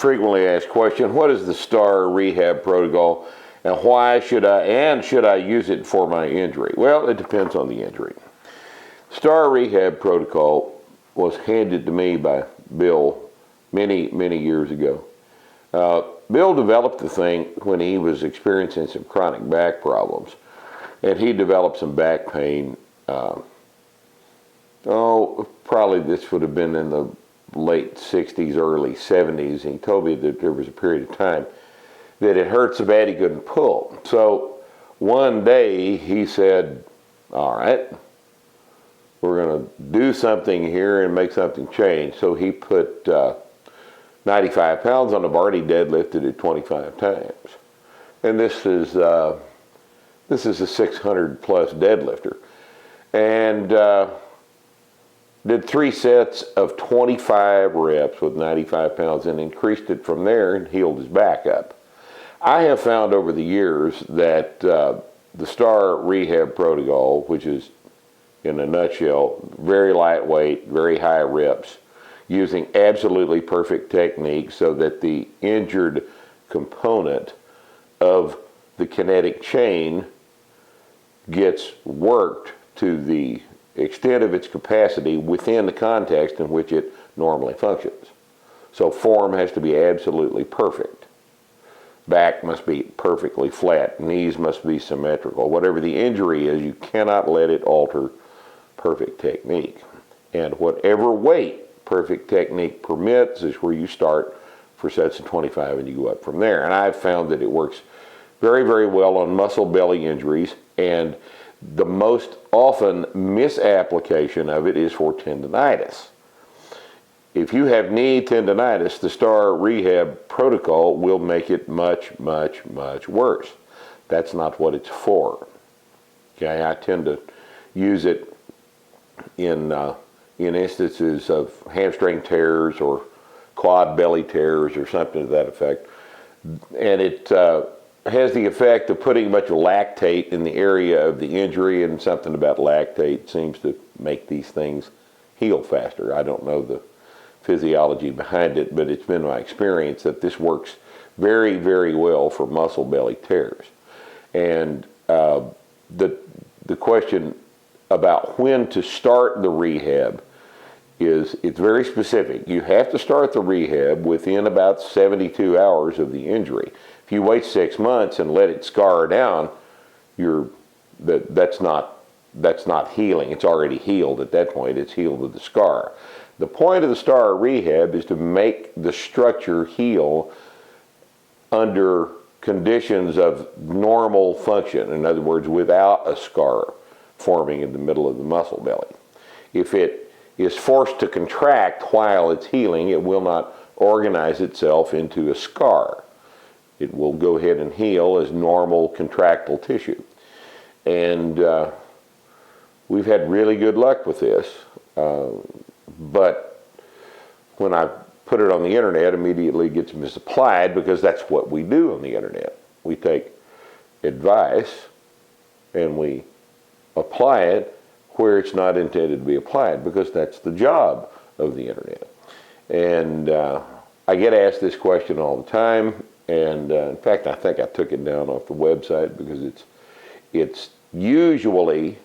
frequently asked question, what is the Starr Rehab Protocol and why should I use it for my injury? Well, it depends on the injury. Starr Rehab Protocol was handed to me by Bill many years ago. Bill developed the thing when he was experiencing some chronic back problems, and he developed some back pain. Probably this would have been in the late 60s, early 70s. And he told me that there was a period of time that it hurt so bad he couldn't pull. So one day he said, all right, we're going to do something here and make something change. So he put 95 pounds on the bar, and he deadlifted it 25 times. And this is a 600 plus deadlifter. And did 3 sets of 25 reps with 95 pounds and increased it from there and healed his back up. I have found over the years that the Starr Rehab Protocol, which is in a nutshell, very lightweight, very high reps, using absolutely perfect technique so that the injured component of the kinetic chain gets worked to the extent of its capacity within the context in which it normally functions. So form has to be absolutely perfect. Back must be perfectly flat. Knees must be symmetrical. Whatever the injury is, you cannot let it alter perfect technique. And whatever weight perfect technique permits is where you start for sets of 25 and you go up from there. And I've found that it works very well on muscle belly injuries, and the most often misapplication of it is for tendinitis. If you have knee tendinitis, the Starr Rehab Protocol will make it much worse. That's not what it's for. Okay, I tend to use it in instances of hamstring tears or quad belly tears or something to that effect. And it has the effect of putting a bunch of lactate in the area of the injury, and something about lactate seems to make these things heal faster. I don't know the physiology behind it, but it's been my experience that this works very well for muscle belly tears. And the question about when to start the rehab is, it's very specific. You have to start the rehab within about 72 hours of the injury. If you wait 6 months and let it scar down, that's not healing. It's already healed at that point. It's healed with the scar. The point of the Starr Rehab is to make the structure heal under conditions of normal function. In other words, without a scar forming in the middle of the muscle belly. If it is forced to contract while it's healing, it will not organize itself into a scar. It will go ahead and heal as normal contractile tissue. And we've had really good luck with this. But when I put it on the internet, immediately it gets misapplied, because that's what we do on the internet. We take advice and we apply it where it's not intended to be applied, because that's the job of the internet. And I get asked this question all the time, and in fact I think I took it down off the website, because it's usually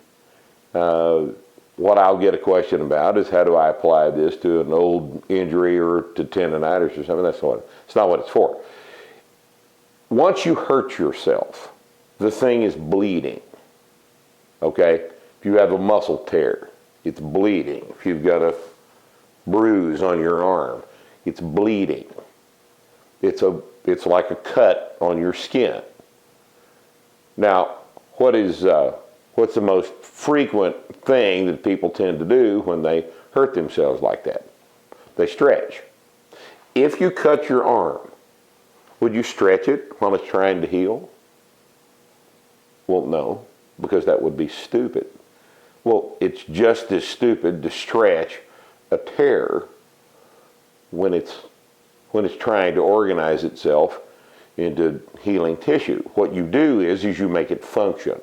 what I'll get a question about is, how do I apply this to an old injury or to tendinitis or something? It's not what it's for. Once you hurt yourself, the thing is bleeding. Okay? If you have a muscle tear, it's bleeding. If you've got a bruise on your arm, it's bleeding. It's like a cut on your skin. Now, what's the most frequent thing that people tend to do when they hurt themselves like that? They stretch. If you cut your arm, would you stretch it while it's trying to heal? Well, no, because that would be stupid. Well, it's just as stupid to stretch a tear when it's trying to organize itself into healing tissue. What you do is you make it function.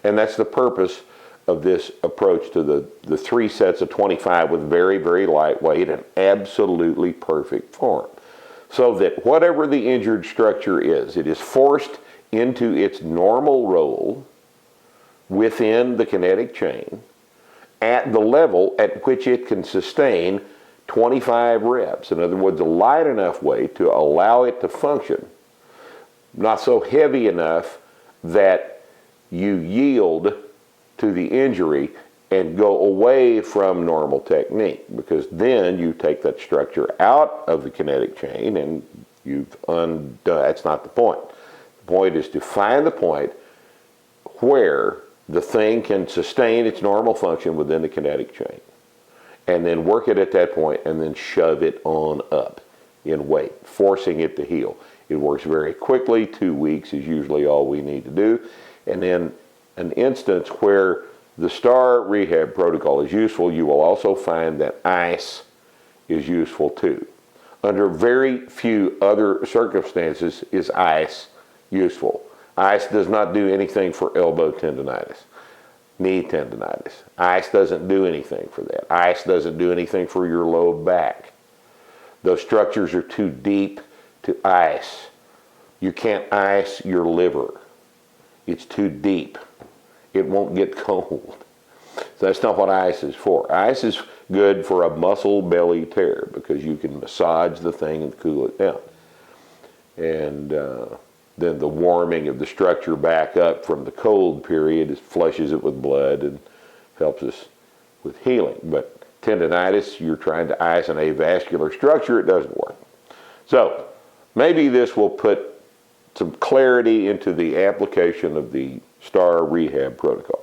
And that's the purpose of this approach to the 3 sets of 25 with very lightweight and absolutely perfect form. so that whatever the injured structure is, it is forced into its normal role within the kinetic chain at the level at which it can sustain 25 reps. In other words, a light enough weight to allow it to function, not so heavy enough that you yield to the injury and go away from normal technique, because then you take that structure out of the kinetic chain and you've undone. That's not the point. The point is to find the point where the thing can sustain its normal function within the kinetic chain, and then work it at that point and then shove it on up in weight, forcing it to heal. It works very quickly. 2 weeks is usually all we need to do. And in an instance where the Starr Rehab Protocol is useful, you will also find that ice is useful too. Under very few other circumstances is ice useful. Ice does not do anything for elbow tendinitis, knee tendinitis. Ice doesn't do anything for that. Ice doesn't do anything for your low back. Those structures are too deep to ice. You can't ice your liver. It's too deep. It won't get cold. So that's not what ice is for. Ice is good for a muscle belly tear because you can massage the thing and cool it down. And then the warming of the structure back up from the cold period flushes it with blood and helps us with healing. But tendinitis, you're trying to ice an avascular structure, it doesn't work. So maybe this will put some clarity into the application of the Starr Rehab Protocol.